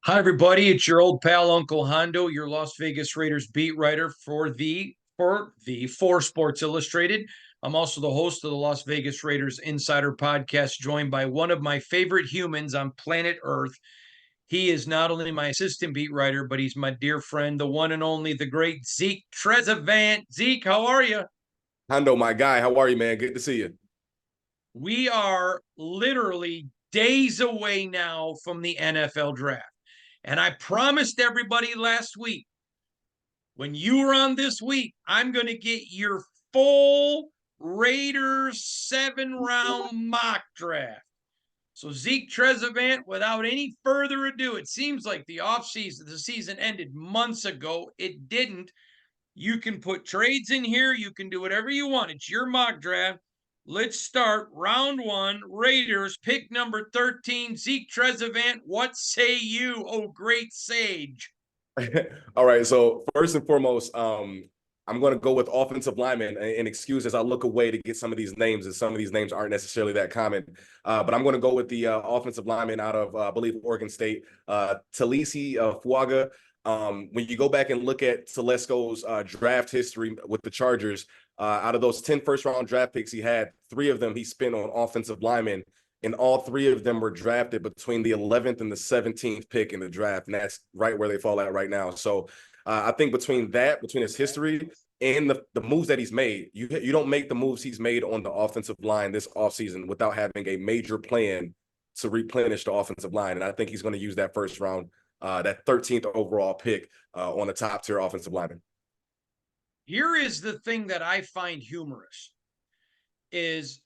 Hi, everybody. It's your old pal, Uncle Hondo, your Las Vegas Raiders beat writer for Sports Illustrated. I'm also the host of the Las Vegas Raiders Insider Podcast, joined by one of my favorite humans on planet Earth. He is not only my assistant beat writer, but he's my dear friend, the one and only, the great Zeke Trezevant. Zeke, how are you? Hondo, my guy, how are you, man? Good to see you. We are literally days away now from the NFL draft. And I promised everybody last week, when you were on this week, I'm going to get your full Raiders 7-round mock draft. So Zeke Trezevant, without any further ado, it seems like the season ended months ago. It didn't. You can put trades in here. You can do whatever you want. It's your mock draft. Let's start round one. Raiders, pick number 13, Zeke Trezevant. What say you, oh great sage? All right, so first and foremost, I'm going to go with offensive lineman and excuse as I look away to get some of these names, and some of these names aren't necessarily that common. But I'm going to go with the offensive lineman out of, I believe, Oregon State, Talisi Fuaga. When you go back and look at Telesco's draft history with the Chargers, out of those 10 first-round draft picks he had, 3 of them he spent on offensive linemen, and all 3 of them were drafted between the 11th and the 17th pick in the draft, and that's right where they fall at right now. So I think between his history and the moves that he's made, you don't make the moves he's made on the offensive line this offseason without having a major plan to replenish the offensive line. And I think he's going to use that first round, that 13th overall pick on the top tier offensive lineman. Here is the thing that I find humorous is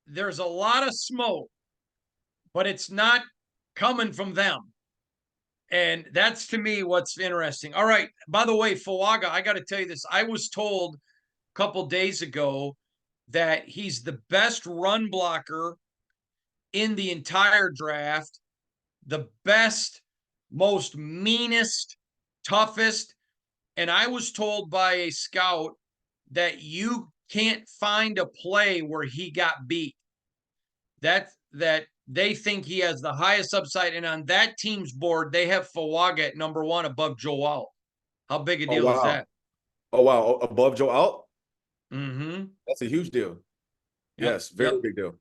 there's a lot of smoke, but it's not coming from them. And that's, to me, what's interesting. All right. By the way, Fuaga, I got to tell you this. I was told a couple days ago that he's the best run blocker in the entire draft, the best, most meanest, toughest. And I was told by a scout that you can't find a play where he got beat. That they think he has the highest upside. And on that team's board, they have Fuaga at number 1 above Joel. How big a Oh deal is wow! that? Oh wow! Above Joe Alt, Mm-hmm. that's a huge deal. Yep. Yes, very Yep. big deal.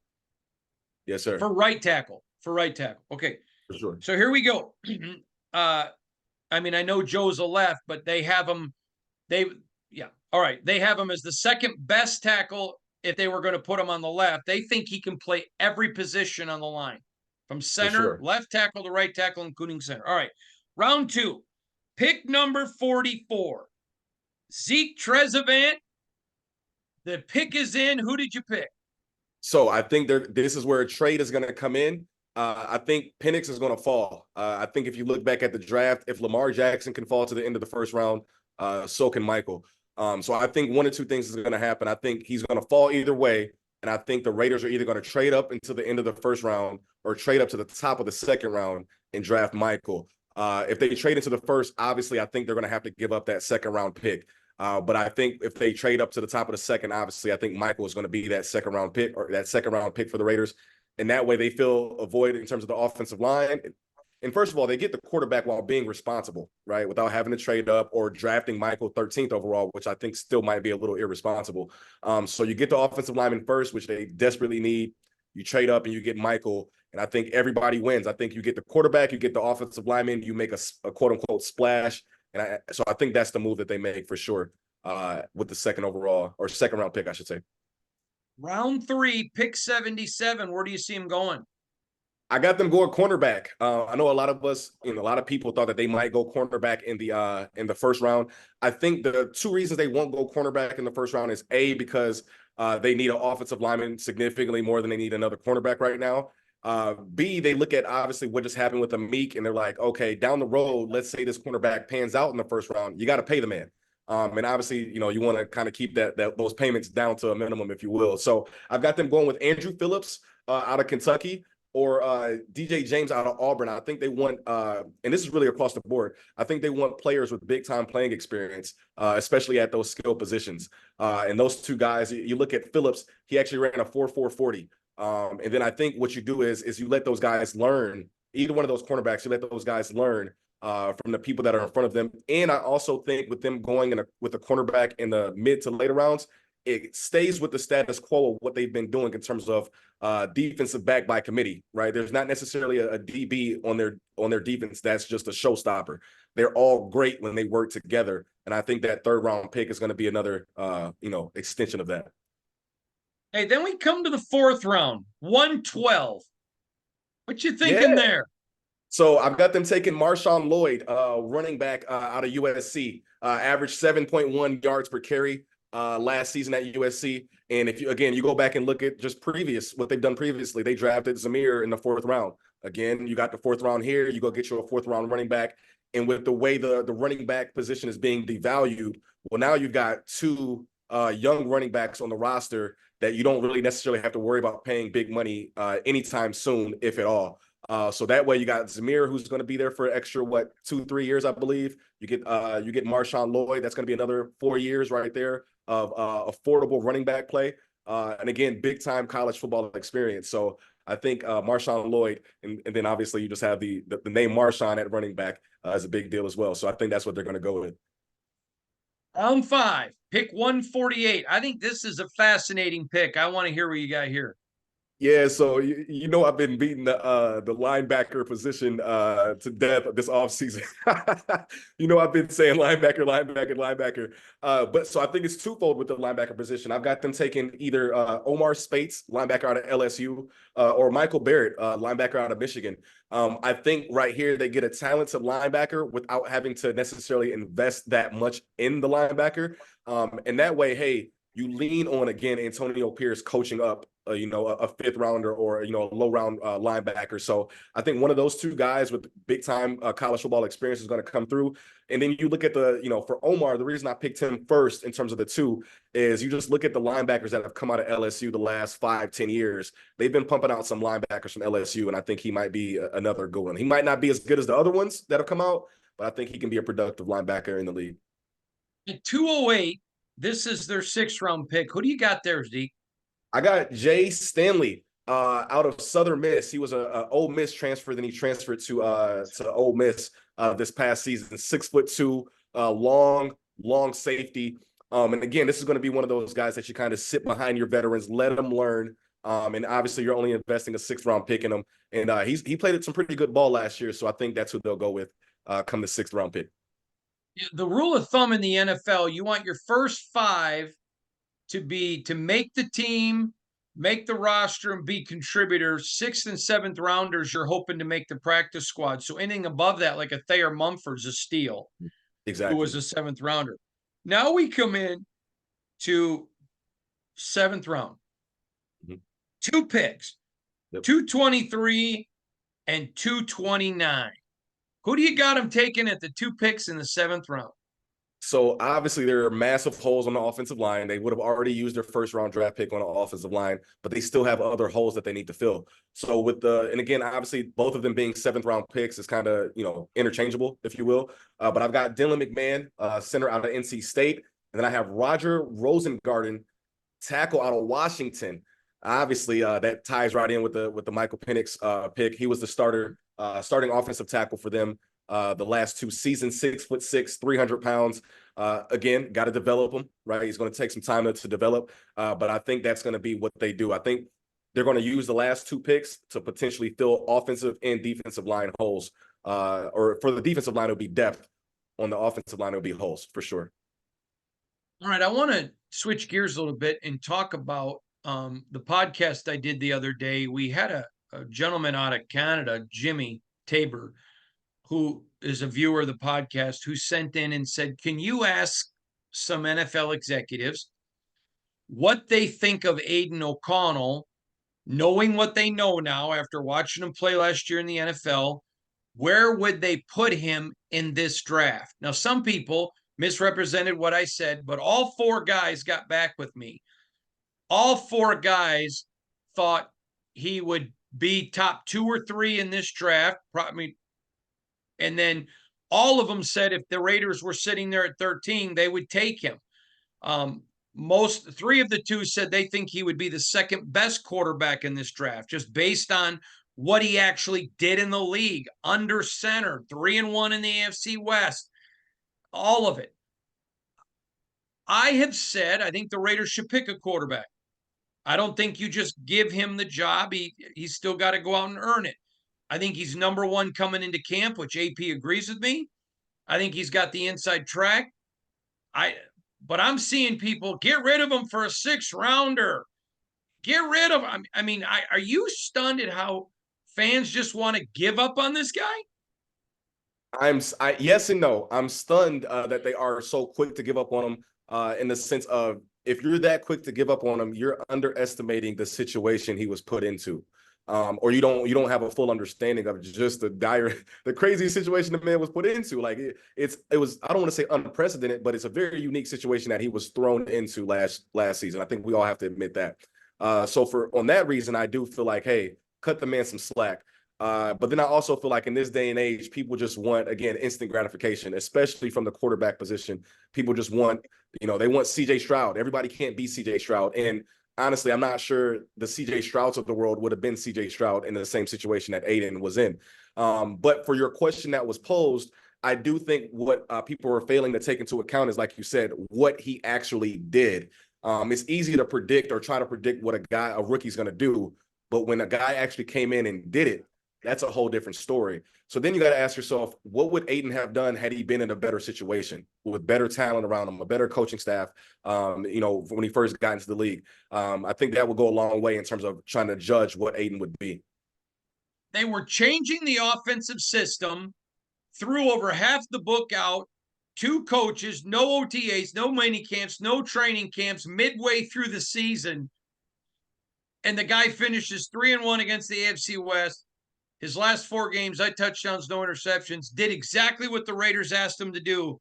Yes, sir. For right tackle. For right tackle. Okay. For sure. So here we go. I mean, I know Joe's a left, but they have him. Yeah. All right. They have him as the second best tackle if they were going to put him on the left. They think he can play every position on the line, from For center, sure. left tackle to right tackle, including center. All right. Round 2. Pick number 44. Zeke Trezevant. The pick is in. Who did you pick? So I think this is where a trade is going to come in. I think Penix is going to fall. I think if you look back at the draft, if Lamar Jackson can fall to the end of the first round, so can Michael. So I think one or two things is going to happen. I think he's going to fall either way. And I think the Raiders are either going to trade up into the end of the first round or trade up to the top of the second round and draft Michael. If they trade into the first, obviously, I think they're going to have to give up that second round pick. But I think if they trade up to the top of the second, obviously, I think Michael is going to be that second round pick for the Raiders. And that way they feel a void in terms of the offensive line. And first of all, they get the quarterback while being responsible, right? Without having to trade up or drafting Michael 13th overall, which I think still might be a little irresponsible. So you get the offensive lineman first, which they desperately need. You trade up and you get Michael. And I think everybody wins. I think you get the quarterback, you get the offensive lineman, you make a quote unquote splash. So I think that's the move that they make for sure with the second overall or second round pick, I should say. Round 3, pick 77. Where do you see him going? I got them going cornerback. I know a lot of us, a lot of people thought that they might go cornerback in the first round. I think the 2 reasons they won't go cornerback in the first round is A, because they need an offensive lineman significantly more than they need another cornerback right now. B, they look at obviously what just happened with Amik, and they're like, okay, down the road, let's say this cornerback pans out in the first round, you got to pay the man. And obviously, you want to kind of keep those payments down to a minimum, if you will. So I've got them going with Andrew Phillips out of Kentucky or DJ James out of Auburn. I think they want, and this is really across the board, I think they want players with big-time playing experience, especially at those skill positions. And those 2 guys, you look at Phillips, he actually ran a 4.4 40. And then I think what you do is you let those guys learn either one of those cornerbacks, you let those guys learn from the people that are in front of them. And I also think with them going with a cornerback in the mid to later rounds, it stays with the status quo of what they've been doing in terms of defensive back by committee, right? There's not necessarily a DB on their defense that's just a showstopper. They're all great when they work together, and I think that third round pick is going to be another extension of that. Hey, then we come to the fourth round, 112. What you Yeah. thinking there? So I've got them taking Marshawn Lloyd, running back out of USC, averaged 7.1 yards per carry last season at USC. And if you go back and look at just what they've done previously, they drafted Zamir in the fourth round. Again, you got the fourth round here. You go get you a fourth round running back. And with the way the running back position is being devalued, well, now you've got two young running backs on the roster that you don't really necessarily have to worry about paying big money anytime soon, if at all. So that way you got Zamir, who's going to be there for an extra 2-3 years, I believe. You get Marshawn Lloyd. That's going to be another 4 years right there of affordable running back play. And again, big time college football experience. So I think Marshawn Lloyd, and then obviously you just have the name Marshawn at running back is a big deal as well. So I think that's what they're going to go with. Round 5, pick 148. I think this is a fascinating pick. I want to hear what you got here. Yeah, so I've been beating the linebacker position to death this offseason. I've been saying linebacker. But so I think it's twofold with the linebacker position. I've got them taking either Omar Spates, linebacker out of LSU, or Michael Barrett, linebacker out of Michigan. I think right here they get a talented linebacker without having to necessarily invest that much in the linebacker. And that way, hey, you lean on, again, Antonio Pierce coaching up, a fifth rounder or, a low round linebacker. So I think one of those two guys with big time college football experience is going to come through. And then you look at for Omar, the reason I picked him first in terms of the two is you just look at the linebackers that have come out of LSU the last 5-10 years. They've been pumping out some linebackers from LSU, and I think he might be another good one. He might not be as good as the other ones that have come out, but I think he can be a productive linebacker in the league. At 208, this is their 6th round pick. Who do you got there, Zeke? I got Jay Stanley out of Southern Miss. He was a Ole Miss transfer, then he transferred to Ole Miss this past season. 6'2", long safety. And again, this is going to be one of those guys that you kind of sit behind your veterans, let them learn. And obviously, you're only investing a 6th round pick in him. And he played some pretty good ball last year, so I think that's who they'll go with come the 6th round pick. The rule of thumb in the NFL, you want your first 5 to make the team, make the roster, and be contributors. 6th and 7th rounders, you're hoping to make the practice squad. So anything above that, like a Thayer Mumford's a steal. Exactly. Who was a 7th rounder. Now we come in to 7th round. Mm-hmm. 2 picks, yep. 223 and 229. Who do you got them taking at the 2 picks in the 7th round? So obviously there are massive holes on the offensive line. They would have already used their 1st round draft pick on the offensive line, but they still have other holes that they need to fill. So and again, obviously both of them being 7th round picks is kind of, interchangeable, if you will. But I've got Dylan McMahon, center out of NC State. And then I have Roger Rosengarten, tackle out of Washington. Obviously that ties right in with the Michael Penix pick. He was the starting offensive tackle for them the last 2 seasons. 6'6", 300 pounds. Again, got to develop him, right? He's going to take some time to develop, but I think that's going to be what they do. I think they're going to use the last 2 picks to potentially fill offensive and defensive line holes. Or for the defensive line, it'll be depth. On the offensive line, it'll be holes for sure. All right, I want to switch gears a little bit and talk about the podcast I did the other day. We had a gentleman out of Canada, Jimmy Tabor, who is a viewer of the podcast, who sent in and said, can you ask some NFL executives what they think of Aidan O'Connell, knowing what they know now after watching him play last year in the NFL? Where would they put him in this draft? Now, some people misrepresented what I said, but all 4 guys got back with me. All 4 guys thought he would be top 2 or 3 in this draft. And then all of them said if the Raiders were sitting there at 13, they would take him. 3 of the 2 said they think he would be the 2nd best quarterback in this draft, just based on what he actually did in the league under center, 3-1 in the AFC West, all of it. I have said I think the Raiders should pick a quarterback. I don't think you just give him the job. He's still got to go out and earn it. I think he's number one coming into camp, which AP agrees with me. I think he's got the inside track. But I'm seeing people get rid of him for a 6-rounder. Get rid of him. I mean, are you stunned at how fans just want to give up on this guy? Yes and no. I'm stunned that they are so quick to give up on him. In the sense of, if you're that quick to give up on him, you're underestimating the situation he was put into, or you don't have a full understanding of just the crazy situation the man was put into. Like it was, I don't want to say unprecedented, but it's a very unique situation that he was thrown into last season. I think we all have to admit that. So on that reason, I do feel like, hey, cut the man some slack. But then I also feel like in this day and age, people just want, again, instant gratification, especially from the quarterback position. People just want, they want CJ Stroud. Everybody can't be CJ Stroud. And honestly, I'm not sure the CJ Strouds of the world would have been CJ Stroud in the same situation that Aidan was in. But for your question that was posed, I do think what people are failing to take into account is, like you said, what he actually did. It's easy to predict or try to predict what a rookie's going to do. But when a guy actually came in and did it, that's a whole different story. So then you got to ask yourself, what would Aidan have done had he been in a better situation with better talent around him, a better coaching staff, when he first got into the league? I think that would go a long way in terms of trying to judge what Aidan would be. They were changing the offensive system, threw over half the book out, 2 coaches, no OTAs, no mini camps, no training camps midway through the season. And the guy finishes 3-1 against the AFC West. His last 4 games, 8 touchdowns, no interceptions, did exactly what the Raiders asked him to do.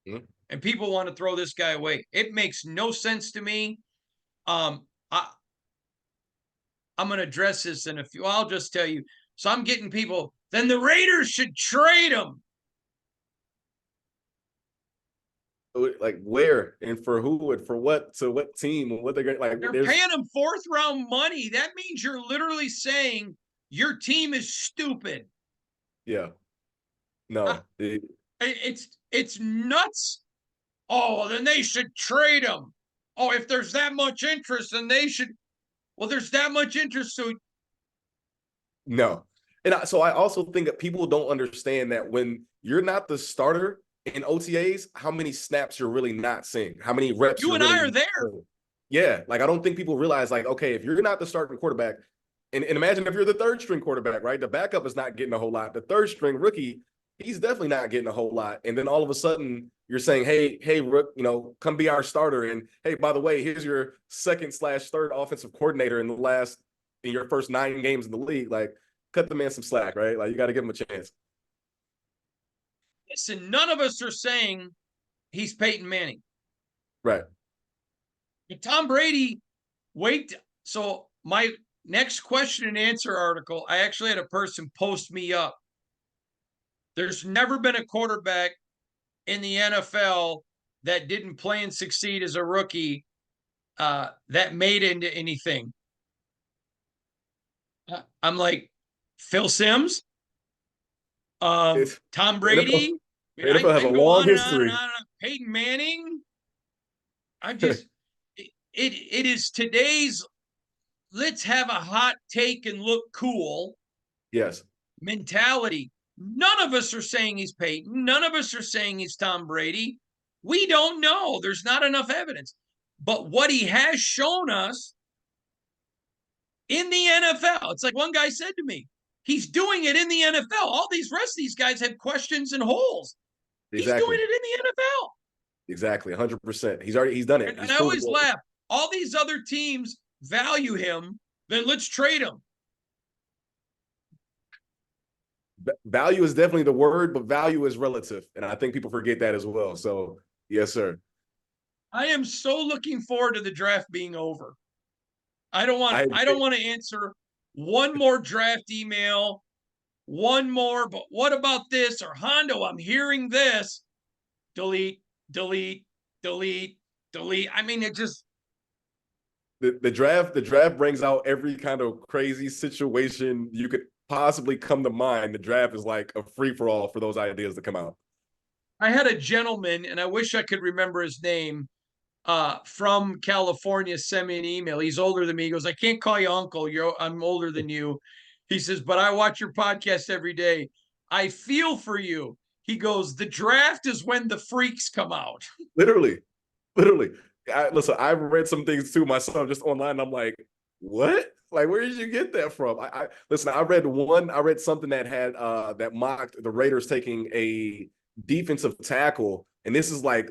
Mm-hmm. And people want to throw this guy away. It makes no sense to me. I'm going to address this in a few. I'll just tell you. So I'm getting people, then the Raiders should trade him. Like where and for who and for what, to what team and what they're going to, like, they're paying him 4th round money. That means you're literally saying your team is stupid. Yeah. No. It's nuts. Oh, then they should trade him. Oh, if there's that much interest, then they should. Well, there's that much interest, so no. And so I also think that people don't understand that when you're not the starter in OTAs, how many snaps you're really not seeing, how many reps you and really I are there. Seeing. Yeah, like I don't think people realize, like, okay, if you're not the starting quarterback, and imagine if you're the 3rd string quarterback, right? The backup is not getting a whole lot. The 3rd string rookie, he's definitely not getting a whole lot. And then all of a sudden you're saying, hey, Rook, come be our starter. And hey, by the way, here's your 2nd/3rd offensive coordinator in your first 9 games in the league. Like, cut the man some slack, right? Like, you got to give him a chance. Listen, none of us are saying he's Peyton Manning. Right. Tom Brady, so my next question and answer article, I actually had a person post me up. There's never been a quarterback in the NFL that didn't play and succeed as a rookie that made into anything. I'm like, Phil Simms, Tom Brady. NFL has a long history. Peyton Manning. I'm just, it is today's, let's have a hot take and look cool. Yes. Mentality. None of us are saying he's Peyton. None of us are saying he's Tom Brady. We don't know. There's not enough evidence. But what he has shown us in the NFL, it's like one guy said to me, he's doing it in the NFL. All these rest of these guys have questions and holes. Exactly. He's doing it in the NFL. Exactly, 100%. He's done it. And I always laugh. All these other teams value him, then let's trade him. Value is definitely the word, but value is relative. And I think people forget that as well. So, yes, sir. I am so looking forward to the draft being over. I don't want to answer one more draft email, one more, but what about this? Or Hondo, I'm hearing this. Delete, delete, delete, delete. I mean, it just, The draft brings out every kind of crazy situation you could possibly come to mind. The draft is like a free for all for those ideas to come out. I had a gentleman, and I wish I could remember his name, from California send me an email. He's older than me. He goes, I can't call you uncle. I'm older than you. He says, but I watch your podcast every day. I feel for you. He goes, the draft is when the freaks come out. Literally, literally. Listen, I've read some things too myself just online. I'm like, what? Like, where did you get that from? Listen. I read something that had that mocked the Raiders taking a defensive tackle, and this is like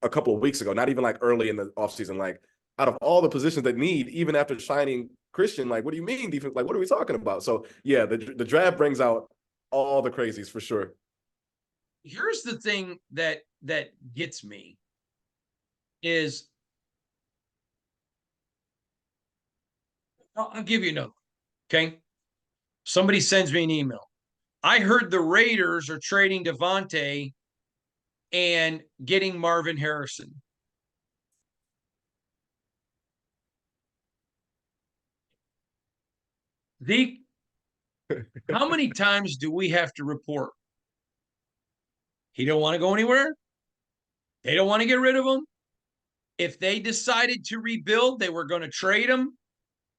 a couple of weeks ago, not even like early in the offseason. Like, out of all the positions that need, even after signing Christian, like, what do you mean defense? Like, what are we talking about? So yeah, the draft brings out all the crazies for sure. Here's the thing that gets me is I'll give you another. Okay. Somebody sends me an email. I heard the Raiders are trading Devontae and getting Marvin Harrison. Zeke, how many times do we have to report? He don't want to go anywhere. They don't want to get rid of him. If they decided to rebuild, they were going to trade him.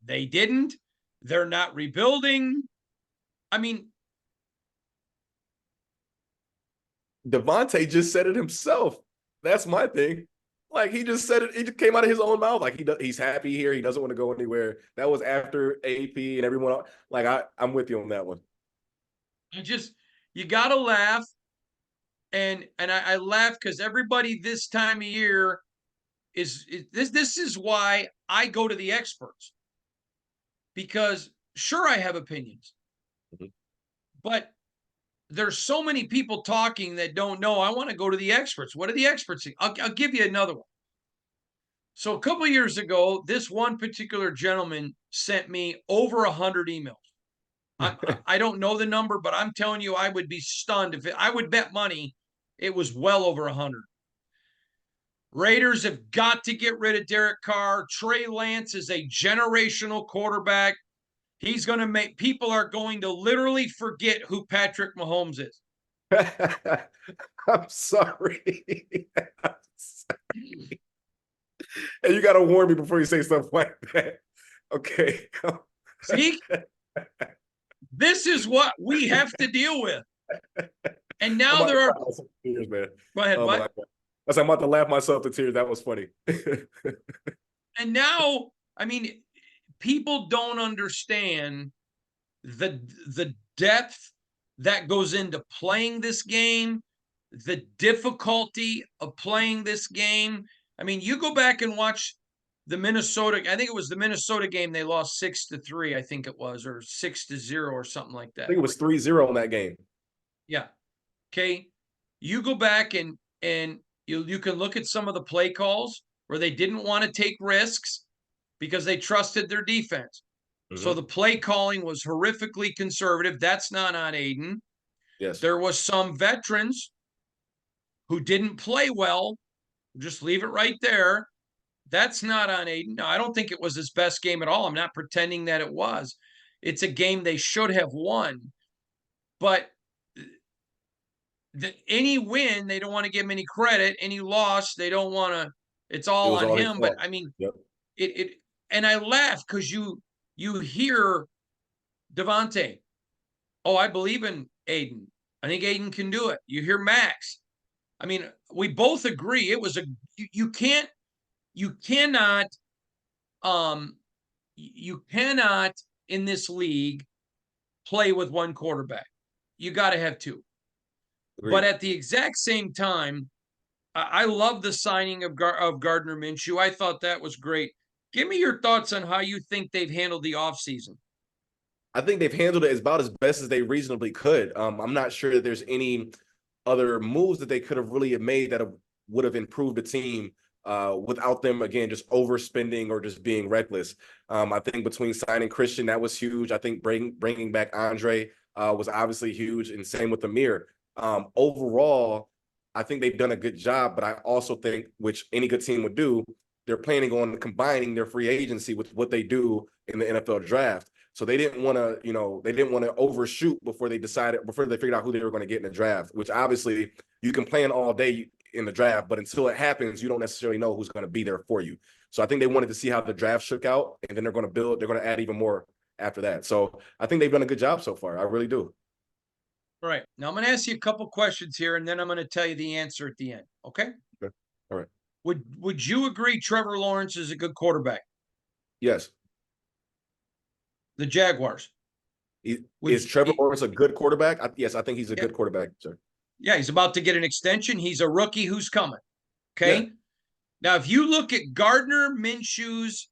They didn't. They're not rebuilding. I mean, Devontae just said it himself. That's my thing. Like, he just said it. It just came out of his own mouth. Like, he's happy here. He doesn't want to go anywhere. That was after AP and everyone else. Like, I'm with you on that one. you got to laugh. And I laugh because everybody this time of year is this is why I go to the experts, because sure I have opinions, mm-hmm. but there's so many people talking that don't know. I want to go to the experts. What are the experts think? I'll give you another one. So a couple of years ago, this one particular gentleman sent me over 100 emails. I don't know the number, but I'm telling you, I would be stunned if I would bet money it was well over 100. Raiders have got to get rid of Derek Carr. Trey Lance is a generational quarterback. He's going to make people are going to literally forget who Patrick Mahomes is. I'm sorry. I'm sorry. And you got to warn me before you say stuff like that. Okay. See, this is what we have to deal with. And now there are tears, man. Go ahead. What? I'm about to laugh myself to tears. That was funny. And now, I mean, people don't understand the depth that goes into playing this game, the difficulty of playing this game. I mean, you go back and watch the Minnesota, I think it was the Minnesota game, they lost 6-3, I think it was, or 6-0 or something like that. I think it was 3-0 in that game. Yeah. Okay. You go back and you can look at some of the play calls where they didn't want to take risks because they trusted their defense. Mm-hmm. So the play calling was horrifically conservative. That's not on Aidan. Yes. There was some veterans who didn't play well. Just leave it right there. That's not on Aidan. No, I don't think it was his best game at all. I'm not pretending that it was. It's a game they should have won. But any win, they don't want to give him any credit. Any loss, they don't want to. It's all on him. But I mean, yep. it. And I laugh because you hear Devontae. Oh, I believe in Aidan. I think Aidan can do it. You hear Max. I mean, we both agree it was you cannot in this league play with one quarterback. You got to have two. Agreed. But at the exact same time, I love the signing of Gardner Minshew. I thought that was great. Give me your thoughts on how you think they've handled the offseason. I think they've handled it about as best as they reasonably could. I'm not sure that there's any other moves that they could have really made that would have improved the team without them, again, just overspending or just being reckless. I think between signing Christian, that was huge. I think bringing back Andre was obviously huge, and same with Amir. Overall, I think they've done a good job, but I also think, which any good team would do, they're planning on combining their free agency with what they do in the NFL draft. So they didn't want to, they didn't want to overshoot before they figured out who they were going to get in the draft, which obviously you can plan all day in the draft, but until it happens, you don't necessarily know who's going to be there for you. So I think they wanted to see how the draft shook out, and then they're going to add even more after that. So I think they've done a good job so far. I really do. All right. Now I'm going to ask you a couple questions here, and then I'm going to tell you the answer at the end. Okay. Okay. All right. Would you agree Trevor Lawrence is a good quarterback? Yes. The Jaguars. Is Trevor Lawrence a good quarterback? Yes, I think he's a good quarterback, sir. Yeah, he's about to get an extension. He's a rookie who's coming. Okay. Yeah. Now, if you look at Gardner Minshew's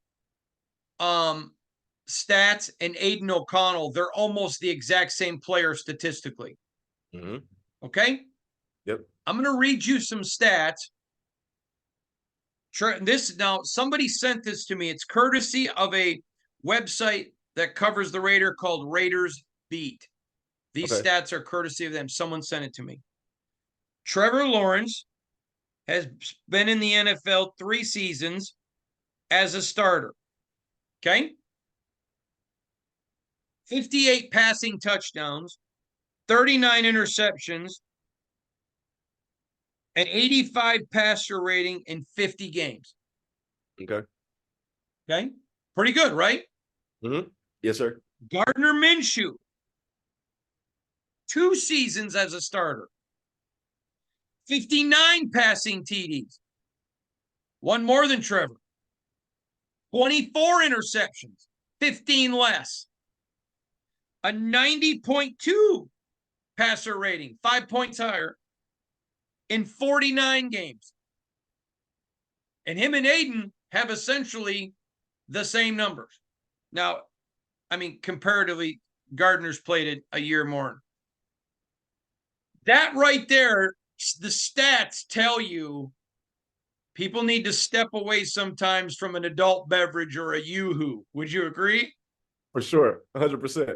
stats and Aidan O'Connell, they're almost the exact same player statistically. Mm-hmm. Okay. Yep. I'm going to read you some stats. Now, somebody sent this to me. It's courtesy of a website that covers the Raider called Raiders Beat. These stats are courtesy of them. Someone sent it to me. Trevor Lawrence has been in the NFL 3 seasons as a starter. Okay? 58 passing touchdowns, 39 interceptions, an 85 passer rating in 50 games. Okay. Okay? Pretty good, right? Mm-hmm. Yes, sir. Gardner Minshew, 2 seasons as a starter, 59 passing TDs, one more than Trevor, 24 interceptions, 15 less, a 90.2 passer rating, 5 points higher in 49 games. And him and Aidan have essentially the same numbers. Now, I mean, comparatively, Gardner's played it a year more. That right there, the stats tell you people need to step away sometimes from an adult beverage or a Yoo-hoo. Would you agree? For sure, 100%.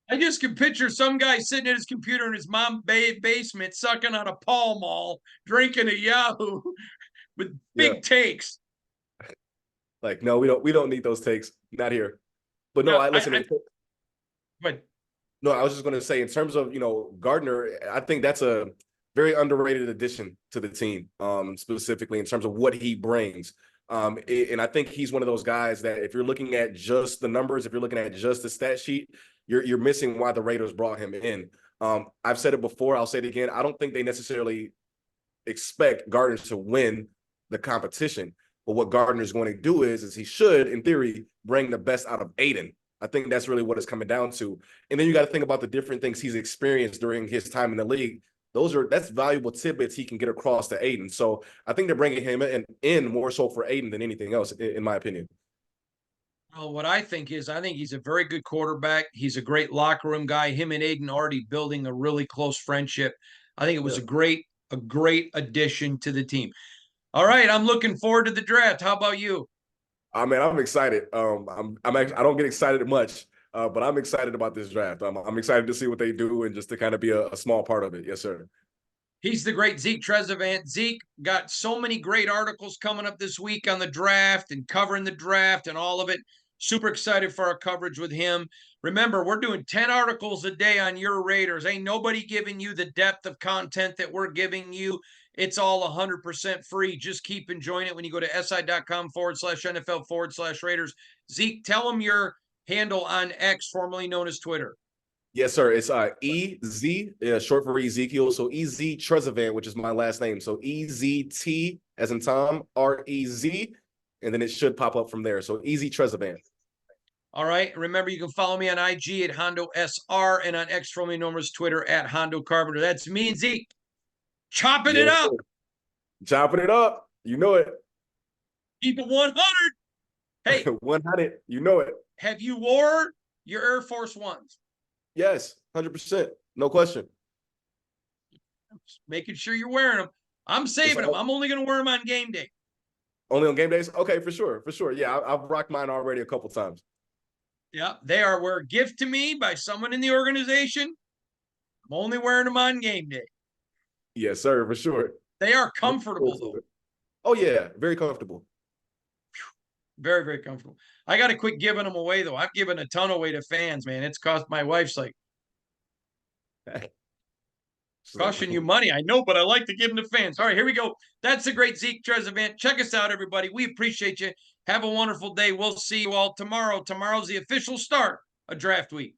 I just can picture some guy sitting at his computer in his mom's basement, sucking on a Pall Mall, drinking a Yahoo with big takes. Like, no, we don't need those takes. Not here. But no, I listen. But no, I was just going to say, in terms of Gardner, I think that's a very underrated addition to the team, specifically in terms of what he brings. And I think he's one of those guys that if you're looking at just the numbers, if you're looking at just the stat sheet, you're missing why the Raiders brought him in. I've said it before, I'll say it again. I don't think they necessarily expect Gardner to win the competition. But what Gardner is going to do is he should, in theory, bring the best out of Aidan. I think that's really what it's coming down to. And then you got to think about the different things he's experienced during his time in the league. That's valuable tidbits he can get across to Aidan. So I think they're bringing him in more so for Aidan than anything else, in my opinion. Well, what I think he's a very good quarterback. He's a great locker room guy. Him and Aidan already building a really close friendship. I think it was a great addition to the team. All right, I'm looking forward to the draft. How about you? I mean, I'm excited. I don't get excited much, but I'm excited about this draft. I'm excited to see what they do and just to kind of be a small part of it. Yes, sir. He's the great Zeke Trezevant. Zeke got so many great articles coming up this week on the draft and covering the draft and all of it. Super excited for our coverage with him. Remember, we're doing 10 articles a day on your Raiders. Ain't nobody giving you the depth of content that we're giving you. It's all 100% free. Just keep enjoying it when you go to si.com/NFL/Raiders. Zeke, tell them your handle on X, formerly known as Twitter. Yes, sir. It's EZ, short for Ezekiel. So EZ Trezevant, which is my last name. So EZT as in Tom, REZ, and then it should pop up from there. So EZ Trezevant. All right. Remember, you can follow me on IG at Hondo SR and on X, formerly known as Twitter at Hondo Carpenter. That's me and Zeke chopping it up. Chopping it up. You know it. Keep it 100. Hey. 100. You know it. Have you wore your Air Force Ones? Yes, 100%. No question. Just making sure you're wearing them. I'm saving them. I'm only going to wear them on game day. Only on game days? Okay, for sure. For sure. Yeah, I've rocked mine already a couple times. Yeah, they were a gift to me by someone in the organization. I'm only wearing them on game day. Yes, sir, for sure. They are comfortable, though. Oh yeah, very comfortable. Very, very comfortable. I got to quit giving them away though. I've given a ton away to fans, man. It's cost my wife's like So, costing you money. I know, but I like to give them to fans. All right, here we go. That's the great Zeke Trezevant. Check us out, everybody. We appreciate you. Have a wonderful day. We'll see you all tomorrow. Tomorrow's the official start of draft week.